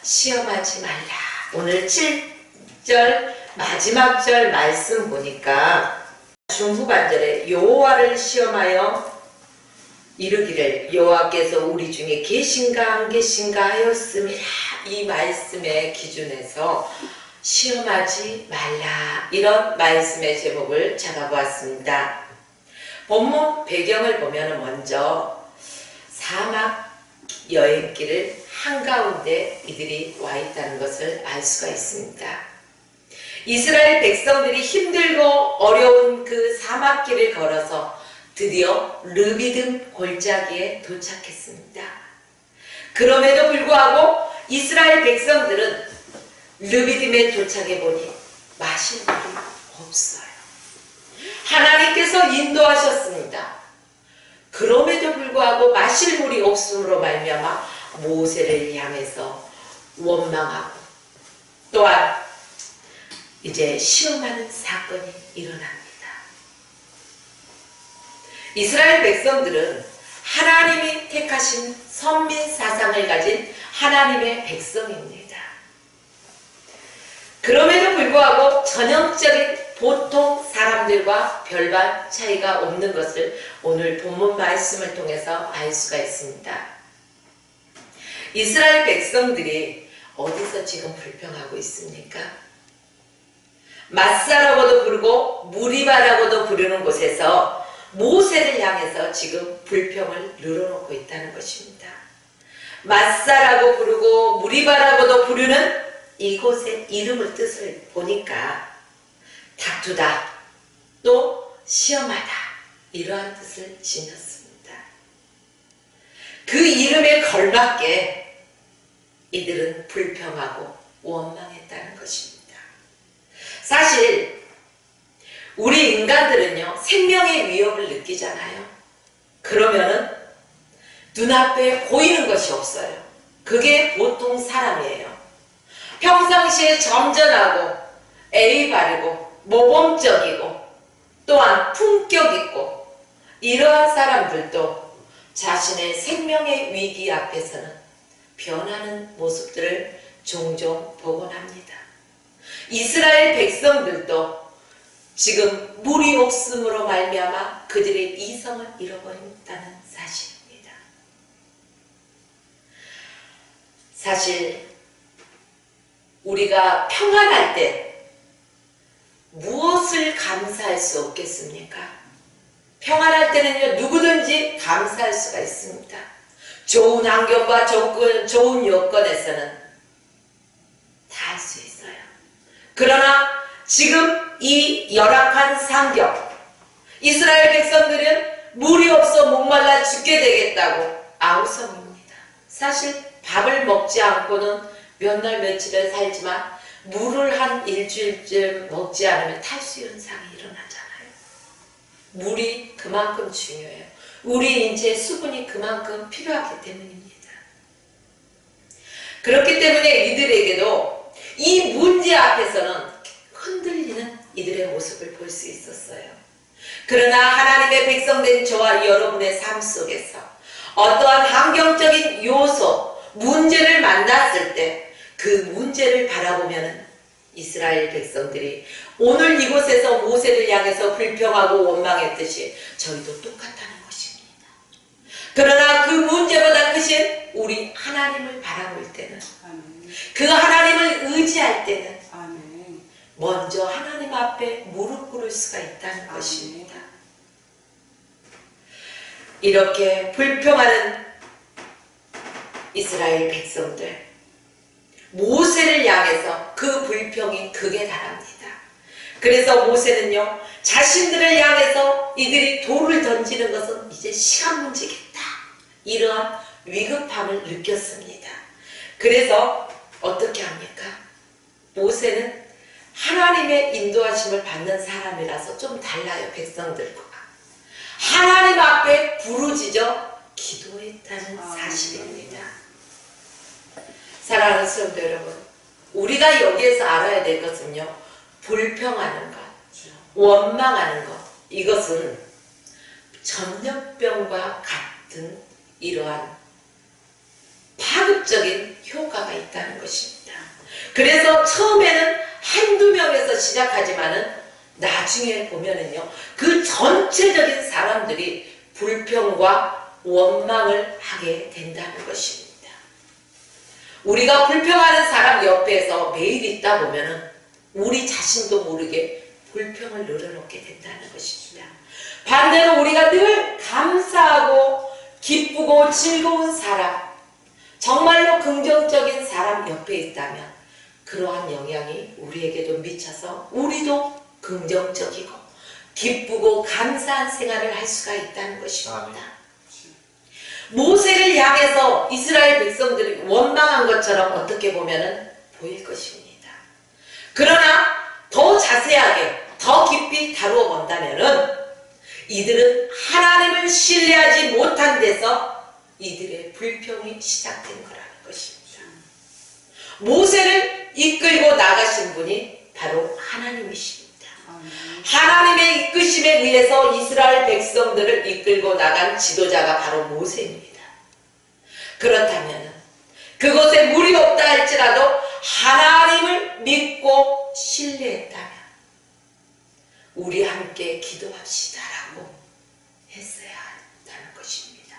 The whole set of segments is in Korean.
시험하지 말라. 오늘 7절 마지막 절 말씀 보니까 중후반절에 여호와를 시험하여 이르기를 여호와께서 우리 중에 계신가 안 계신가 하였음이라. 이 말씀의 기준에서 시험하지 말라, 이런 말씀의 제목을 잡아보았습니다. 본문 배경을 보면 먼저 사막 여행길을 한가운데 이들이 와 있다는 것을 알 수가 있습니다. 이스라엘 백성들이 힘들고 어려운 그 사막길을 걸어서 드디어 르비딤 골짜기에 도착했습니다. 그럼에도 불구하고 이스라엘 백성들은 르비딤에 도착해 보니 마실 물이 없어요. 하나님께서 인도하셨습니다. 그럼에도 불구하고 마실 물이 없음으로 말미암아 모세를 향해서 원망하고 또한 이제 시험하는 사건이 일어납니다. 이스라엘 백성들은 하나님이 택하신 선민 사상을 가진 하나님의 백성입니다. 그럼에도 불구하고 전형적인 보통 사람들과 별반 차이가 없는 것을 오늘 본문 말씀을 통해서 알 수가 있습니다. 이스라엘 백성들이 어디서 지금 불평하고 있습니까? 마사라고도 부르고 무리바라고도 부르는 곳에서 모세를 향해서 지금 불평을 늘어놓고 있다는 것입니다. 마사라고 부르고 무리바라고도 부르는 이곳의 이름의 뜻을 보니까 다투다, 또 시험하다, 이러한 뜻을 지녔습니다. 그 이름에 걸맞게 이들은 불평하고 원망했다는 것입니다. 사실 우리 인간들은요, 생명의 위협을 느끼잖아요. 그러면은 눈앞에 보이는 것이 없어요. 그게 보통 사람이에요. 평상시에 점잖하고 애의 바르고 모범적이고 또한 품격 있고 이러한 사람들도 자신의 생명의 위기 앞에서는 변하는 모습들을 종종 보곤 합니다. 이스라엘 백성들도 지금 물이 없음으로 말미암아 그들의 이성을 잃어버린다는 사실입니다. 사실 우리가 평안할 때 무엇을 감사할 수 없겠습니까? 평안할 때는요, 누구든지 감사할 수가 있습니다. 좋은 환경과 좋은 여건에서는 다 할 수 있어요. 그러나 지금 이 열악한 상경, 이스라엘 백성들은 물이 없어 목말라 죽게 되겠다고 아우성입니다. 사실 밥을 먹지 않고는 몇 날 며칠을 살지만 물을 한 일주일쯤 먹지 않으면 탈수 현상이 일어나잖아요. 물이 그만큼 중요해요. 우리 인체에 수분이 그만큼 필요하기 때문입니다. 그렇기 때문에 이들에게도 이 문제 앞에서는 흔들리는 이들의 모습을 볼 수 있었어요. 그러나 하나님의 백성된 저와 여러분의 삶 속에서 어떠한 환경적인 요소, 문제를 만났을 때 그 문제를 바라보면 이스라엘 백성들이 오늘 이곳에서 모세를 향해서 불평하고 원망했듯이 저희도 똑같다는 것입니다. 그러나 그 문제보다 크신 우리 하나님을 바라볼 때는, 그 하나님을 의지할 때는 먼저 하나님 앞에 무릎 꿇을 수가 있다는 것입니다. 이렇게 불평하는 이스라엘 백성들, 모세를 향해서 그 불평이 극에 달합니다. 그래서 모세는요, 자신들을 향해서 이들이 돌을 던지는 것은 이제 시간 문제겠다, 이러한 위급함을 느꼈습니다. 그래서 어떻게 합니까? 모세는 하나님의 인도하심을 받는 사람이라서 좀 달라요, 백성들과. 하나님 앞에 부르짖어 기도했다는 사실입니다. 사랑하는 성도 여러분, 우리가 여기에서 알아야 될 것은요, 불평하는 것, 원망하는 것, 이것은 전염병과 같은 이러한 파급적인 효과가 있다는 것입니다. 그래서 처음에는 한두 명에서 시작하지만은 나중에 보면은요, 그 전체적인 사람들이 불평과 원망을 하게 된다는 것입니다. 우리가 불평하는 사람 옆에서 매일 있다 보면은 우리 자신도 모르게 불평을 늘어놓게 된다는 것입니다. 반대로 우리가 늘 감사하고 기쁘고 즐거운 사람, 정말로 긍정적인 사람 옆에 있다면 그러한 영향이 우리에게도 미쳐서 우리도 긍정적이고 기쁘고 감사한 생활을 할 수가 있다는 것입니다. 모세를 향해서 이스라엘 백성들이 원망한 것처럼 어떻게 보면 보일 것입니다. 그러나 더 자세하게 더 깊이 다루어 본다면 이들은 하나님을 신뢰하지 못한 데서 이들의 불평이 시작된 거라는 것입니다. 모세를 이끌고 나가신 분이 바로 하나님이십니다. 하나님의 이끄심에 의해서 이스라엘 백성들을 이끌고 나간 지도자가 바로 모세입니다. 그렇다면 그것에 무리 없다 할지라도 하나님을 믿고 신뢰했다면 우리 함께 기도합시다라고 했어야 한다는 것입니다.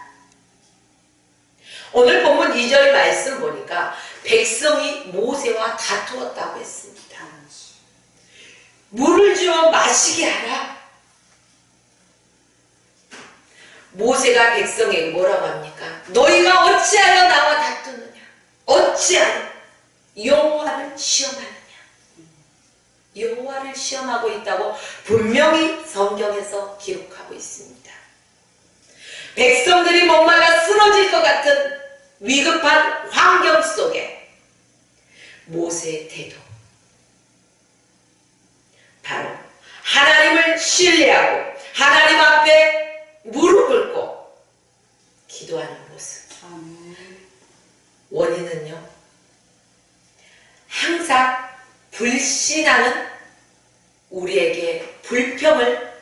오늘 본문 2절 말씀 보니까 백성이 모세와 다투었다고 했습니다. 물을 주어 마시게 하라. 모세가 백성에게 뭐라고 합니까? 너희가 어찌하여 나와 다투느냐? 어찌하여 여호와를 시험하느냐? 여호와를 시험하고 있다고 분명히 성경에서 기록하고 있습니다. 백성들이 목말라 쓰러질 것 같은 위급한 환경 속에 모세의 태도, 바로 하나님을 신뢰하고 하나님 앞에 무릎 꿇고 기도하는 모습. 원인은요, 항상 불신앙은 우리에게 불평을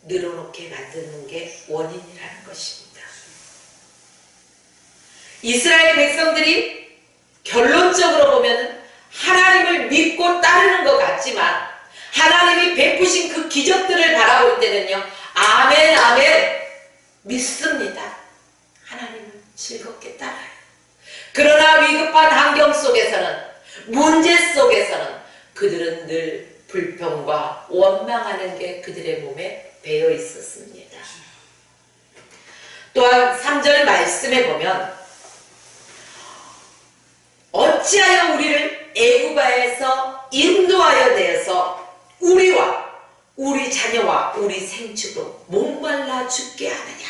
늘어놓게 만드는 게 원인이라는 것입니다. 이스라엘 백성들이 결론적으로 보면 하나님을 믿고 따르는 것 같지만 하나님이 베푸신 그 기적들을 바라볼 때는요, 아멘 아멘 믿습니다. 하나님을 즐겁게 따라요. 그러나 위급한 환경 속에서는, 문제 속에서는 그들은 늘 불평과 원망하는 게 그들의 몸에 배어 있었습니다. 또한 3절 말씀에 보면 어찌하여 우리를 애굽에서 인도하여 내서 우리와 우리 자녀와 우리 생축으로 목말라 죽게 하느냐.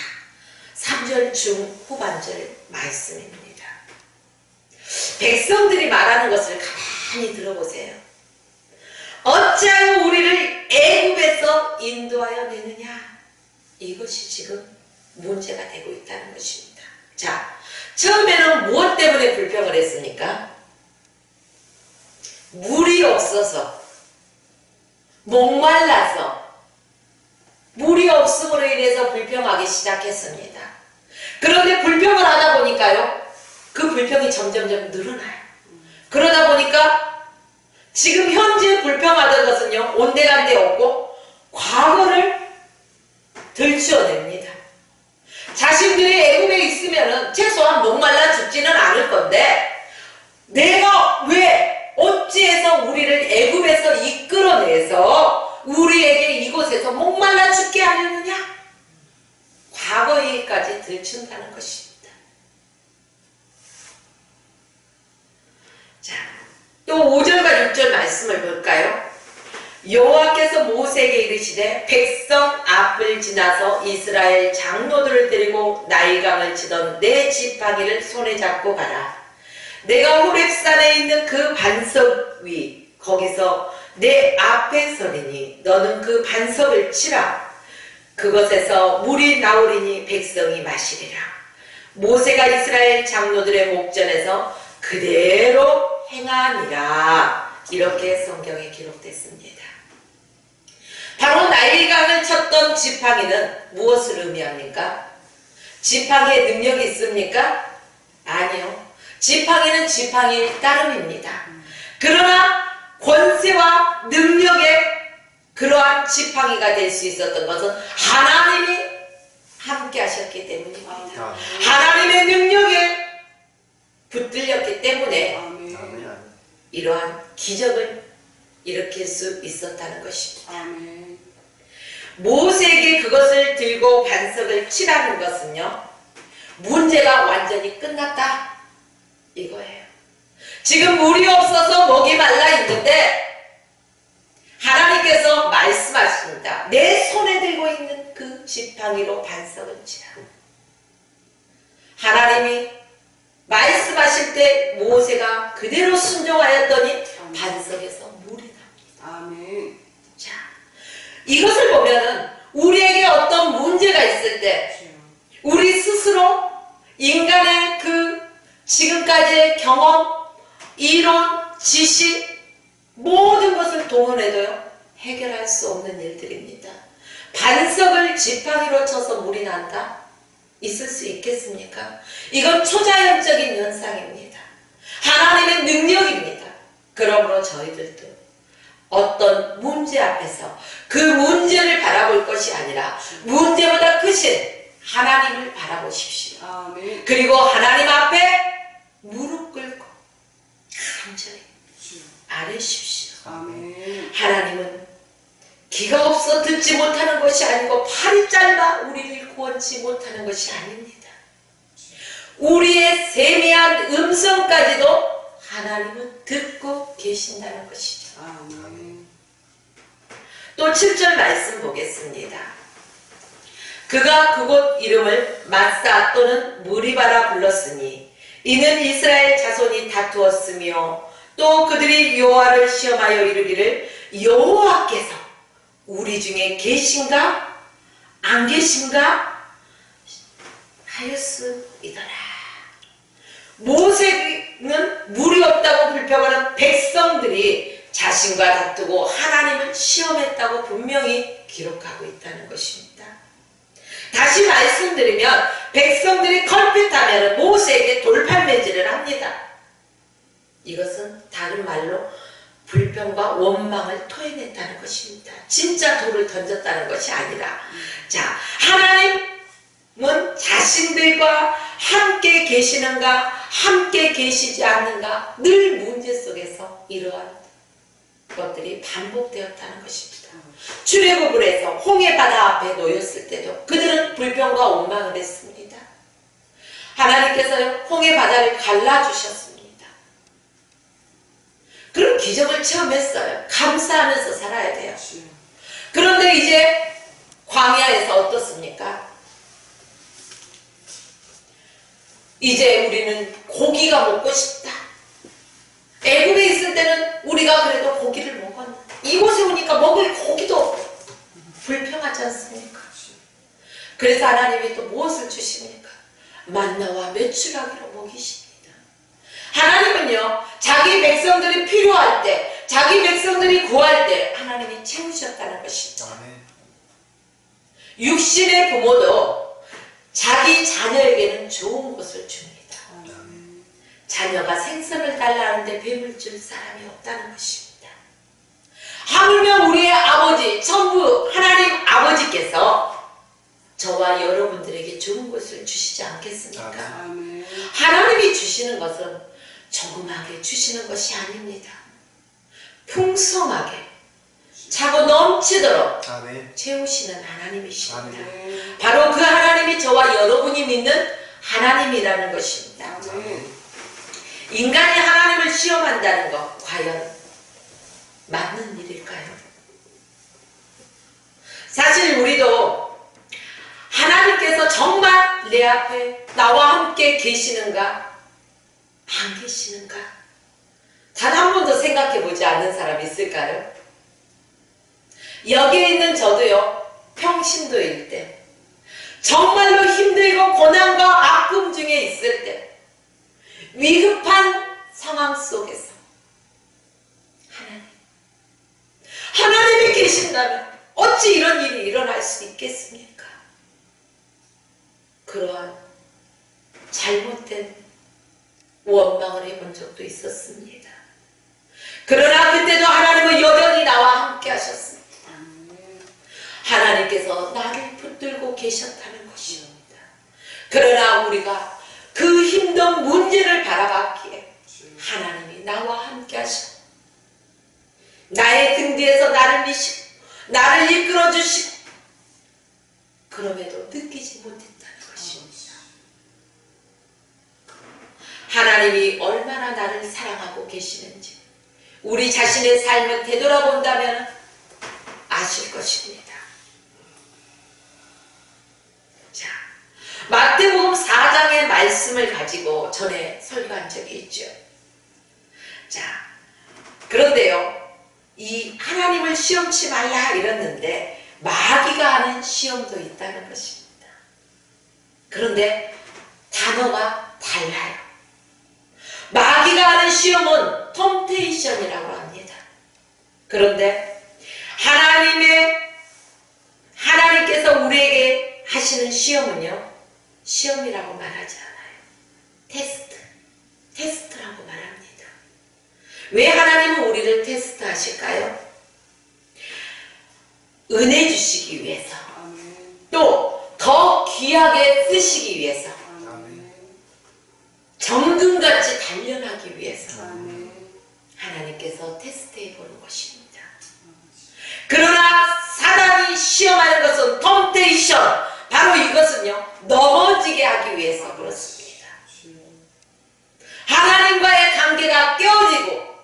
3절 중후반절 말씀입니다. 백성들이 말하는 것을 가만히 들어보세요. 어찌하여 우리를 애굽에서 인도하여 내느냐. 이것이 지금 문제가 되고 있다는 것입니다. 자, 처음에는 무엇 때문에 불평을 했습니까? 물이 없어서, 목말라서, 물이 없음으로 인해서 불평하기 시작했습니다. 그런데 불평을 하다 보니까요, 그 불평이 점점점 늘어나요. 그러다 보니까 지금 현재 불평하던 것은요, 온데간데 없고 과거를 들추어냅니다. 자신들이 애굽에 있으면은 최소한 목말라 죽지는 않을 건데, 내가 왜 어찌해서 우리를 애굽에서 이끌어내서 우리에게 이곳에서 목말라 죽게 하려느냐? 과거 얘기까지 들춘다는 것입니다. 자, 또 5절과 6절 말씀을 볼까요? 여호와께서 모세에게 이르시되 백성 앞을 지나서 이스라엘 장로들을 데리고 나일강을 치던 내 지팡이를 손에 잡고 가라. 내가 호렙산에 있는 그 반석 위 거기서 내 앞에 서리니 너는 그 반석을 치라. 그것에서 물이 나오리니 백성이 마시리라. 모세가 이스라엘 장로들의 목전에서 그대로 행하니라. 이렇게 성경에 기록됐습니다. 바로 나일강을 쳤던 지팡이는 무엇을 의미합니까? 지팡이에 능력이 있습니까? 아니요. 지팡이는 지팡이 따름입니다. 그러나 권세와 능력의 그러한 지팡이가 될 수 있었던 것은 하나님이 함께 하셨기 때문입니다. 하나님의 능력에 붙들렸기 때문에 이러한 기적을 일으킬 수 있었다는 것입니다. 모세에게 그것을 들고 반석을 치라는 것은요, 문제가 완전히 끝났다 이거예요. 지금 물이 없어서 목이 말라 있는데 하나님께서 말씀하십니다. 내 손에 들고 있는 그 지팡이로 반석을 치라. 하나님이 말씀하실 때 모세가 그대로 순종하였더니 반석에서 물이 납니다. 아멘. 자, 이것을 보면은 우리에게 어떤 문제가 있을 때 우리 스스로 인간의 그 지금까지의 경험, 이론, 지식 모든 것을 동원해도요 해결할 수 없는 일들입니다. 반석을 지팡이로 쳐서 물이 난다? 있을 수 있겠습니까? 이건 초자연적인 현상입니다. 하나님의 능력입니다. 그러므로 저희들도 어떤 문제 앞에서 그 문제를 바라볼 것이 아니라 문제보다 크신 하나님을 바라보십시오. 아멘. 그리고 하나님 앞에 무릎 꿇고 간절히 아뢰십시오. 아멘. 하나님은 귀가 없어 듣지 못하는 것이 아니고 팔이 짧아 우리를 구원치 못하는 것이 아닙니다. 우리의 세미한 음성까지도 하나님은 듣고 계신다는 것이죠. 아멘. 또 7절 말씀 보겠습니다. 그가 그곳 이름을 마사 또는 무리바라 불렀으니 이는 이스라엘 자손이 다투었으며 또 그들이 여호와를 시험하여 이르기를 여호와께서 우리 중에 계신가 안 계신가 하였으이더라. 모세는 물이 없다고 불평하는 백성들이 자신과 다투고 하나님을 시험했다고 분명히 기록하고 있다는 것입니다. 다시 말씀드리면 백성들이 컬핏하면 모세에게 돌팔매질을 합니다. 이것은 다른 말로 불평과 원망을 토해냈다는 것입니다. 진짜 돌을 던졌다는 것이 아니라 자, 하나님은 자신들과 함께 계시는가 함께 계시지 않는가 늘 문제 속에서 이러한 것들이 반복되었다는 것입니다. 출애굽을 해서 홍해 바다 앞에 놓였을 때도 그들은 불평과 원망을 했습니다. 하나님께서 홍해 바다를 갈라주셨습니다. 그런 기적을 체험했어요. 감사하면서 살아야 돼요. 그런데 이제 광야에서 어떻습니까? 이제 우리는 고기가 먹고 싶다. 애굽에 있을 때는 우리가 그래도 고기를 먹었는데 이곳에 오니까 먹을 고기도 불평하지 않습니까? 그래서 하나님이 또 무엇을 주십니까? 만나와 메추라기로 먹이십니다. 하나님은요 자기 백성들이 필요할 때 자기 백성들이 구할 때 하나님이 채우셨다는 것입니다. 육신의 부모도 자기 자녀에게는 좋은 것을 줍니다. 자녀가 생선을 달라하는데 뱀을 줄 사람이 없다는 것입니다. 하물며 우리의 아버지 천부 하나님 아버지께서 저와 여러분들에게 좋은 것을 주시지 않겠습니까? 아멘. 하나님이 주시는 것은 조그맣게 주시는 것이 아닙니다. 풍성하게 차고 넘치도록 채우시는 하나님이십니다. 아멘. 바로 그 하나님이 저와 여러분이 믿는 하나님이라는 것입니다. 아멘. 인간이 하나님을 시험한다는 것 과연 맞는 일일까요? 사실 우리도 하나님께서 정말 내 앞에 나와 함께 계시는가 안 계시는가 단 한 번도 생각해 보지 않는 사람 있을까요? 여기에 있는 저도요 평신도일 때 정말로 힘들고 고난과 아픔 중에 있을 때 위급한 상황 속에서 하나님이 계신다면 어찌 이런 일이 일어날 수 있겠습니까? 그러한 잘못된 원망을 해본 적도 있었습니다. 그러나 그때도 하나님은 여전히 나와 함께 하셨습니다. 하나님께서 나를 붙들고 계셨다는 것입니다. 그러나 우리가 그 힘든 문제를 바라봤기에 하나님이 나와 함께 하시고 나의 등 뒤에서 나를 미시고 나를 이끌어 주시고 그럼에도 느끼지 못했다는 것입니다. 하나님이 얼마나 나를 사랑하고 계시는지 우리 자신의 삶을 되돌아본다면 아실 것입니다. 자, 마태복음 4장의 말씀을 가지고 전에 설교한 적이 있죠. 자, 그런데요, 이 하나님을 시험치 말라 이랬는데 마귀가 하는 시험도 있다는 것입니다. 그런데 단어가 달라요. 마귀가 하는 시험은 텀테이션이라고 합니다. 그런데 하나님께서 우리에게 하시는 시험은요, 시험이라고 말하지 않아요. 테스트라고 말합니다. 왜 하나님은 우리를 테스트하실까요? 은혜 주시기 위해서, 또 더 귀하게 쓰시기 위해서, 정금같이 단련하기 위해서 하나님께서 테스트해 보는 것입니다. 그러나 사단이 시험하는 것은 텀테이션, 바로 이것은요, 넘어지게 하기 위해서 그렇습니다. 하나님과의 관계가 깨어지고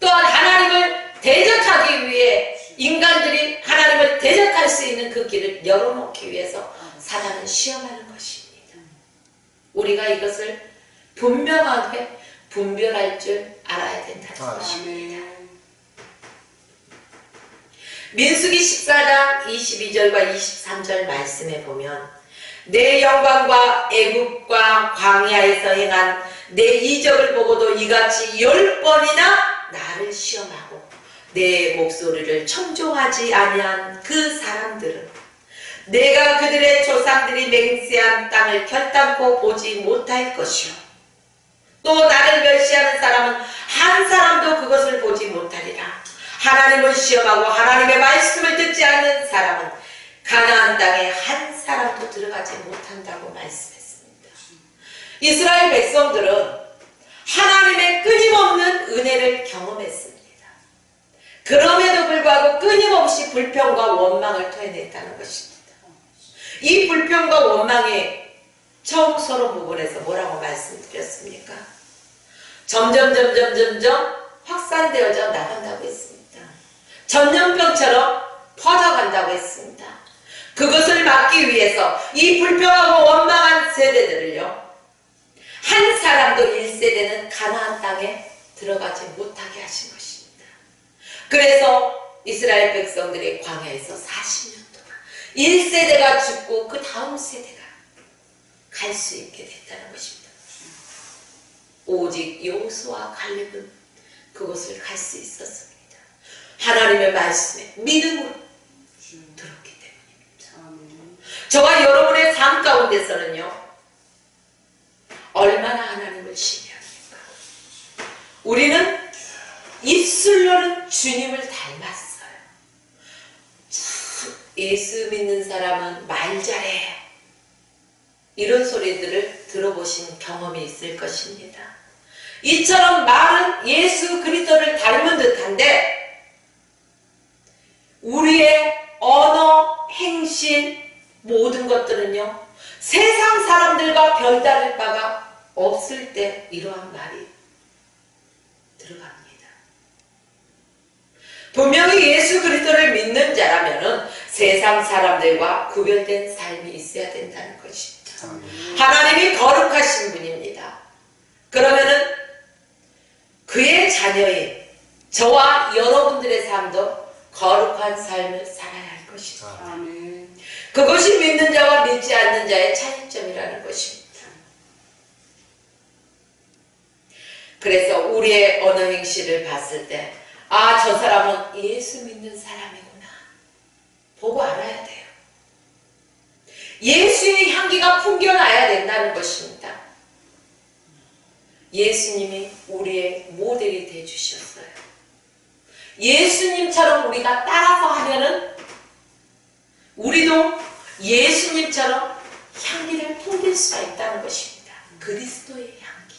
또한 하나님을 대적하기 위해 인간들이 하나님을 대적할 수 있는 그 길을 열어놓기 위해서 사단은 시험하는 것입니다. 우리가 이것을 분명하게 분별할 줄 알아야 된다는 것입니다. 민수기 14장 22절과 23절 말씀에 보면 내 영광과 애굽과 광야에서 행한 내 이적을 보고도 이같이 10번이나 나를 시험하고 내 목소리를 청종하지 아니한 그 사람들은 내가 그들의 조상들이 맹세한 땅을 결단코 보지 못할 것이요 또 나를 멸시하는 사람은 한 사람도 그것을 보지 못하리라. 하나님을 시험하고 하나님의 말씀을 듣지 않는 사람은 가나안 땅에 한 사람도 들어가지 못한다고 말씀했습니다. 이스라엘 백성들은 하나님의 끊임없는 은혜를 경험했습니다. 그럼에도 불구하고 끊임없이 불평과 원망을 토해냈다는 것입니다. 이 불평과 원망이 처음 서론 부분에서 뭐라고 말씀드렸습니까? 점점 확산되어져 나간다고 했습니다. 전염병처럼 퍼져간다고 했습니다. 그것을 막기 위해서 이 불평하고 원망한 세대들을요, 한 사람도 1세대는 가나안 땅에 들어가지 못하게 하신 것입니다. 그래서 이스라엘 백성들이 광야에서 40년 동안 1세대가 죽고 그 다음 세대가 갈 수 있게 됐다는 것입니다. 오직 여호수아와 갈렙은 그곳을 갈 수 있었습니다. 하나님의 말씀에 믿음으로 들었기 때문입니다. 저와 여러분의 삶 가운데서는요, 얼마나 하나님을 신뢰합니까? 우리는 입술로는 주님을 닮았어요. 참 예수 믿는 사람은 말 잘해, 이런 소리들을 들어보신 경험이 있을 것입니다. 이처럼 말은 예수 그리스도를 닮은 듯한데 우리의 언어, 행실, 모든 것들은요, 세상 사람들과 별다를 바가 없을 때 이러한 말이 들어갑니다. 분명히 예수 그리스도를 믿는 자라면은 세상 사람들과 구별된 삶이 있어야 된다는 것입니다. 하나님이 거룩하신 분입니다. 그러면은 그의 자녀인 저와 여러분들의 삶도 거룩한 삶을 살아야 할 것입니다. 그것이 믿는 자와 믿지 않는 자의 차이점이라는 것입니다. 그래서 우리의 언어 행실을 봤을 때, 아, 저 사람은 예수 믿는 사람이구나 보고 알아야 돼요. 예수의 향기가 풍겨나야 된다는 것입니다. 예수님이 우리의 모델이 되어주셨어요. 예수님처럼 우리가 따라서 하면은 우리도 예수님처럼 향기를 풍길 수가 있다는 것입니다. 그리스도의 향기.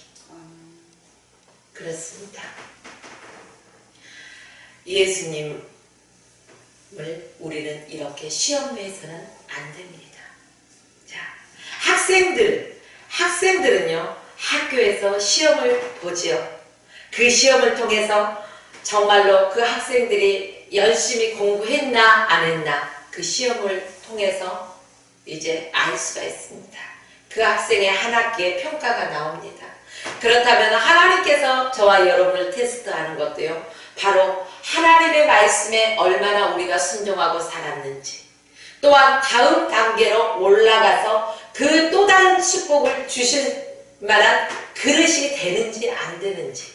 그렇습니다. 예수님을 우리는 이렇게 시험해서는 안 됩니다. 자, 학생들은요, 학교에서 시험을 보지요. 그 시험을 통해서 정말로 그 학생들이 열심히 공부했나 안 했나 그 시험을 통해서 이제 알 수가 있습니다. 그 학생의 한 학기의 평가가 나옵니다. 그렇다면 하나님께서 저와 여러분을 테스트하는 것도요, 바로 하나님의 말씀에 얼마나 우리가 순종하고 살았는지, 또한 다음 단계로 올라가서 그 또 다른 축복을 주실 만한 그릇이 되는지 안 되는지,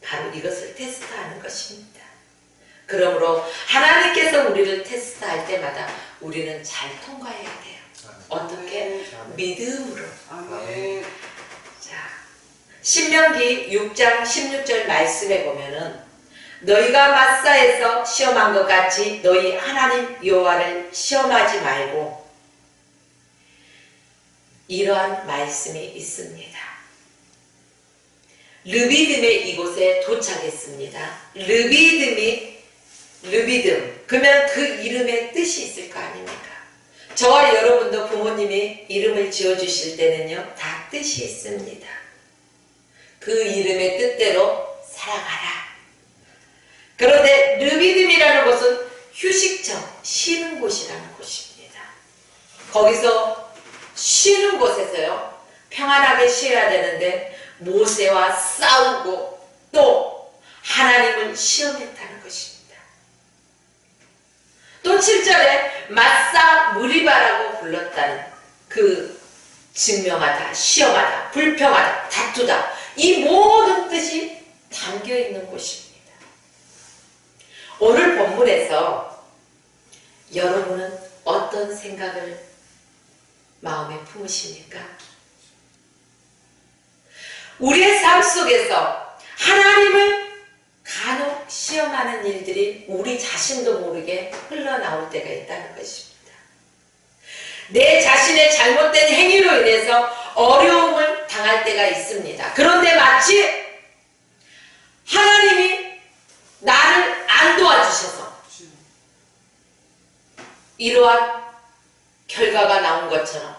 바로 이것을 테스트하는 것입니다. 그러므로 하나님께서 우리를 테스트할 때마다 우리는 잘 통과해야 돼요. 어떻게? 믿음으로. 자, 신명기 6장 16절 말씀에 보면은 너희가 마사에서 시험한 것 같이 너희 하나님 여호와를 시험하지 말고, 이러한 말씀이 있습니다. 르비딤의 이곳에 도착했습니다. 르비딤, 그러면 그 이름의 뜻이 있을 거 아닙니까? 저와 여러분도 부모님이 이름을 지어주실 때는요, 다 뜻이 있습니다. 그 이름의 뜻대로 살아가라. 그런데 르비딤이라는 곳은 휴식처, 쉬는 곳이라는 곳입니다. 거기서 쉬는 곳에서요, 평안하게 쉬어야 되는데 모세와 싸우고 또 하나님을 시험했다는 것입니다. 또 7절에 마사 무리바라고 불렀다는 그 증명하다, 시험하다, 불평하다, 다투다, 이 모든 뜻이 담겨있는 곳입니다. 오늘 본문에서 여러분은 어떤 생각을 마음에 품으십니까? 우리의 삶 속에서 하나님을 간혹 시험하는 일들이 우리 자신도 모르게 흘러나올 때가 있다는 것입니다. 내 자신의 잘못된 행위로 인해서 어려움을 당할 때가 있습니다. 그런데 마치 하나님이 나를 안 도와주셔서 이러한 결과가 나온 것처럼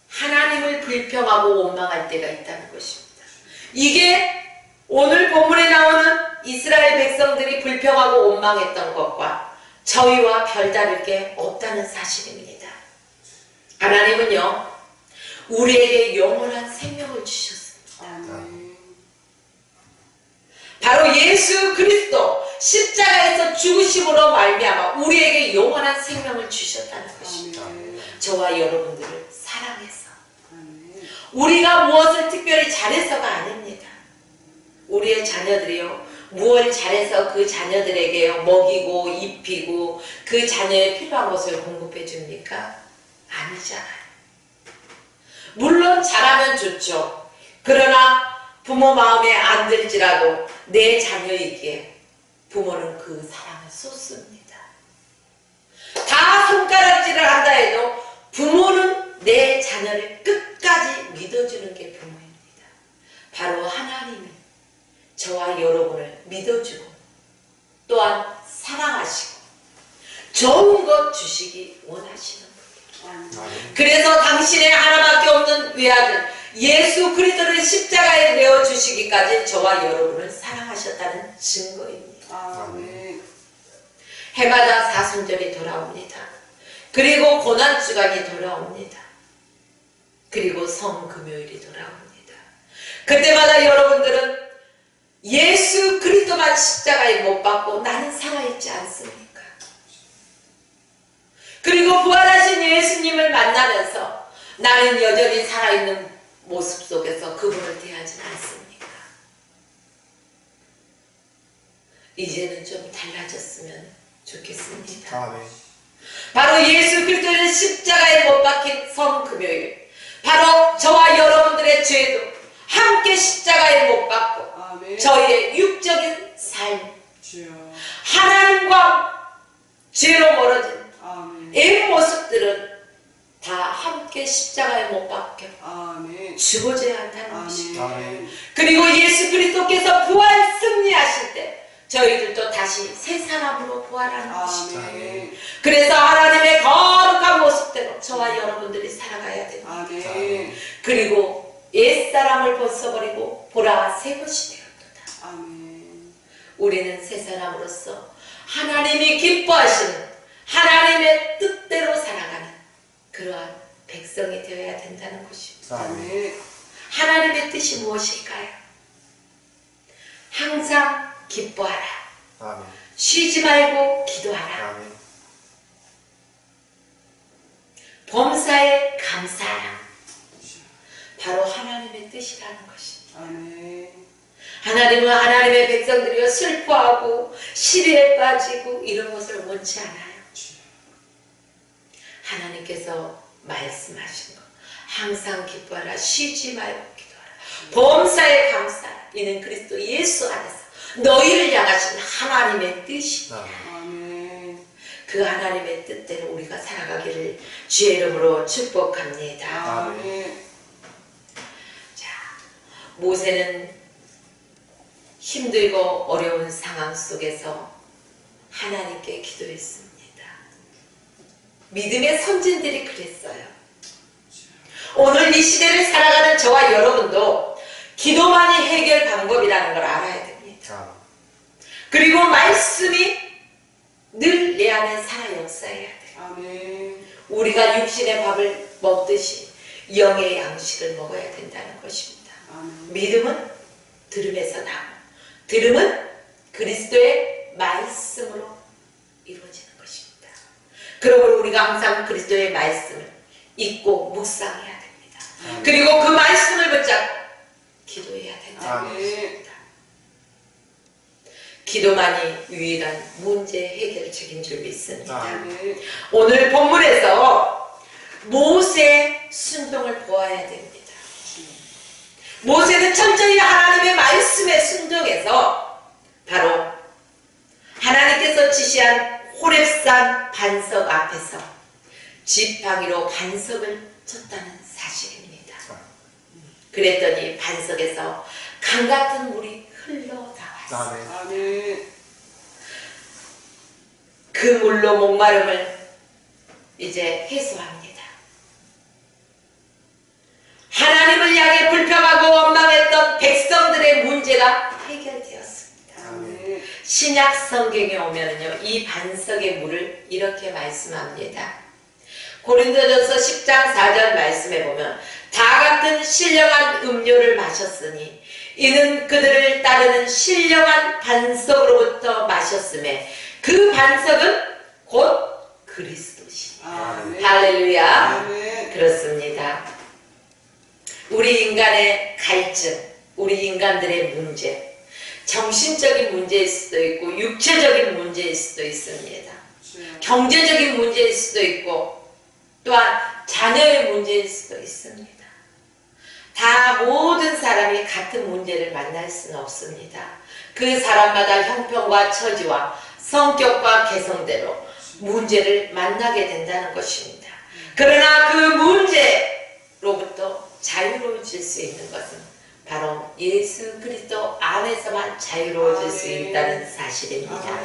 하나님을 불평하고 원망할 때가 있다는 것입니다. 이게 오늘 본문에 나오는 이스라엘 백성들이 불평하고 원망했던 것과 저희와 별다를 게 없다는 사실입니다. 하나님은요, 우리에게 영원한 생명을 주셨습니다. 바로 예수 그리스도 십자가에서 죽으심으로 말미암아 우리에게 영원한 생명을 주셨다는 것입니다. 저와 여러분들을 사랑해서, 우리가 무엇을 특별히 잘해서가 아닙니다. 우리의 자녀들이요, 무엇을 잘해서 그 자녀들에게 먹이고 입히고 그 자녀의 필요한 것을 공급해 줍니까? 아니잖아요. 물론 잘하면 좋죠. 그러나 부모 마음에 안 들지라도 내 자녀이기에 부모는 그 사랑을 쏟습니다. 다 손가락질을 한다 해도 부모는 내 자녀를 끝까지 믿어주는 게 부모입니다. 바로 하나님이 저와 여러분을 믿어주고 또한 사랑하시고 좋은 것 주시기 원하시는 분입니다. 그래서 당신의 하나밖에 없는 외아들 예수 그리스도를 십자가에 내어주시기까지 저와 여러분을 사랑하셨다는 증거입니다. 해마다 사순절이 돌아옵니다. 그리고 고난주간이 돌아옵니다. 그리고 성금요일이 돌아옵니다. 그때마다 여러분들은 예수 그리스도만 십자가에 못 박고 나는 살아있지 않습니까? 그리고 부활하신 예수님을 만나면서 나는 여전히 살아있는 모습 속에서 그분을 대하지는 않습니까? 이제는 좀 달라졌으면 좋겠습니다. 아멘. 바로 예수 그리스도를 십자가에 못 박힌 성금요일, 바로 저와 여러분들의 죄도 함께 십자가에 못 박고 아멘. 저희의 육적인 삶, 주여. 하나님과 죄로 멀어진 아멘. 이 모습들은 다 함께 십자가에 못 박혀 아멘. 죽어져야 한다는 것입니다. 아멘. 그리고 예수 그리스도께서 부활 승리하실 때 저희들도 다시 새 사람으로 부활하는 것입니다. 아멘. 그래서 하나님의 거룩한 모습대로 저와 여러분들이 살아가야 됩니다. 아멘. 그리고 옛사람을 벗어버리고 보라 새 것이 되었도다. 아멘. 우리는 새 사람으로서 하나님이 기뻐하시는 하나님의 뜻대로 살아가는 그러한 백성이 되어야 된다는 것입니다. 아멘. 하나님의 뜻이 무엇일까요? 항상 기뻐하라. 아멘. 쉬지 말고 기도하라. 아멘. 범사에 감사하라. 바로 하나님의 뜻이라는 것입니다. 아멘. 하나님은 하나님의 백성들이여 슬퍼하고 시리에 빠지고 이런 것을 원치 않아요. 하나님께서 말씀하신 것 항상 기뻐하라. 쉬지 말고 기도하라. 범사에 감사하라. 이는 그리스도 예수 안에서 너희를 향하신 하나님의 뜻입니다. 아멘. 그 하나님의 뜻대로 우리가 살아가기를 주의 이름으로 축복합니다. 아멘. 자, 모세는 힘들고 어려운 상황 속에서 하나님께 기도했습니다. 믿음의 선진들이 그랬어요. 오늘 이 시대를 살아가는 저와 여러분도 기도만이 해결 방법이라는 걸 알아야 됩니다. 그리고 말씀이 늘 내 안에 살아 역사해야 돼요. 아멘. 우리가 육신의 밥을 먹듯이 영의 양식을 먹어야 된다는 것입니다. 아멘. 믿음은 들음에서 나고 들음은 그리스도의 말씀으로 이루어지는 것입니다. 그러므로 우리가 항상 그리스도의 말씀을 읽고 묵상해야 됩니다. 그리고 그 말씀을 붙잡고 기도해야 된다는 것입니다. 기도만이 유일한 문제 해결책인 줄 믿습니다. 아멘. 오늘 본문에서 모세의 순종을 보아야 됩니다. 모세는 철저히 하나님의 말씀에 순종해서 바로 하나님께서 지시한 호렙산 반석 앞에서 지팡이로 반석을 쳤다는 사실입니다. 그랬더니 반석에서 강 같은 물이 흘러나왔어요. 아멘. 아멘. 그 물로 목마름을 이제 해소합니다. 하나님을 향해 불평하고 원망했던 백성들의 문제가 해결되었습니다. 아멘. 신약 성경에 오면요, 이 반석의 물을 이렇게 말씀합니다. 고린도전서 10장 4절 말씀에 보면 다 같은 신령한 음료를 마셨으니 이는 그들을 따르는 신령한 반석으로부터 마셨음에 그 반석은 곧 그리스도시니. 아멘. 할렐루야. 아멘. 그렇습니다. 우리 인간의 갈증, 우리 인간들의 문제, 정신적인 문제일 수도 있고 육체적인 문제일 수도 있습니다. 경제적인 문제일 수도 있고 또한 자녀의 문제일 수도 있습니다. 다 모든 사람이 같은 문제를 만날 수는 없습니다. 그 사람마다 형편과 처지와 성격과 개성대로 문제를 만나게 된다는 것입니다. 그러나 그 문제로부터 자유로워질 수 있는 것은 바로 예수 그리스도 안에서만 자유로워질 수 있다는 사실입니다.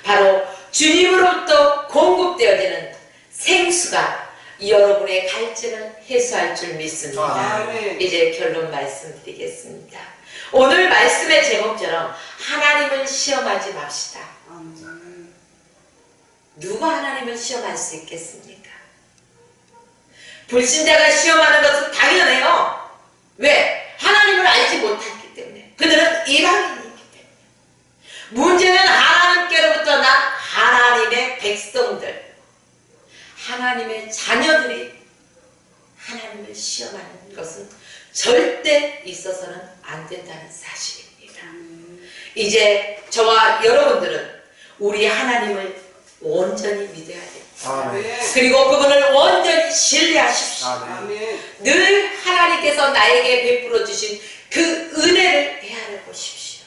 바로 주님으로부터 공급되어지는 생수가 여러분의 갈증을 해소할 줄 믿습니다. 아멘. 이제 결론 말씀드리겠습니다. 오늘 말씀의 제목처럼 하나님을 시험하지 맙시다. 아멘. 누가 하나님을 시험할 수 있겠습니까? 불신자가 시험하는 것은 당연해요. 왜? 하나님을 알지 못했기 때문에. 그들은 이방인이기 때문에. 문제는 하나님께로부터 난 하나님의 백성들, 하나님의 자녀들이 하나님을 시험하는 것은 절대 있어서는 안 된다는 사실입니다. 이제 저와 여러분들은 우리 하나님을 온전히 믿어야 됩니다. 아멘. 그리고 그분을 온전히 신뢰하십시오. 아멘. 아멘. 늘 하나님께서 나에게 베풀어 주신 그 은혜를 헤아려 보십시오.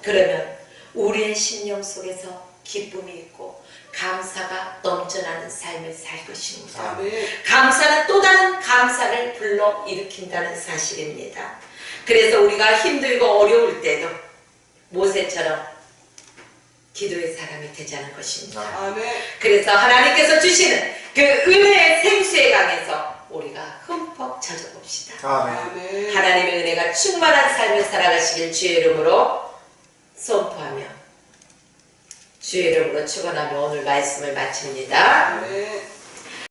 그러면 우리의 심령 속에서 기쁨이 있고 감사가 넘쳐나는 삶을 살 것입니다. 아멘. 감사는 또 다른 감사를 불러일으킨다는 사실입니다. 그래서 우리가 힘들고 어려울 때도 모세처럼 기도의 사람이 되자는 것입니다. 아멘. 그래서 하나님께서 주시는 그 은혜의 생수의 강에서 우리가 흠뻑 젖어봅시다. 아멘. 아멘. 하나님의 은혜가 충만한 삶을 살아가시길 주의 이름으로 선포하며 주의 이름으로 축원하며 오늘 말씀을 마칩니다. 아멘.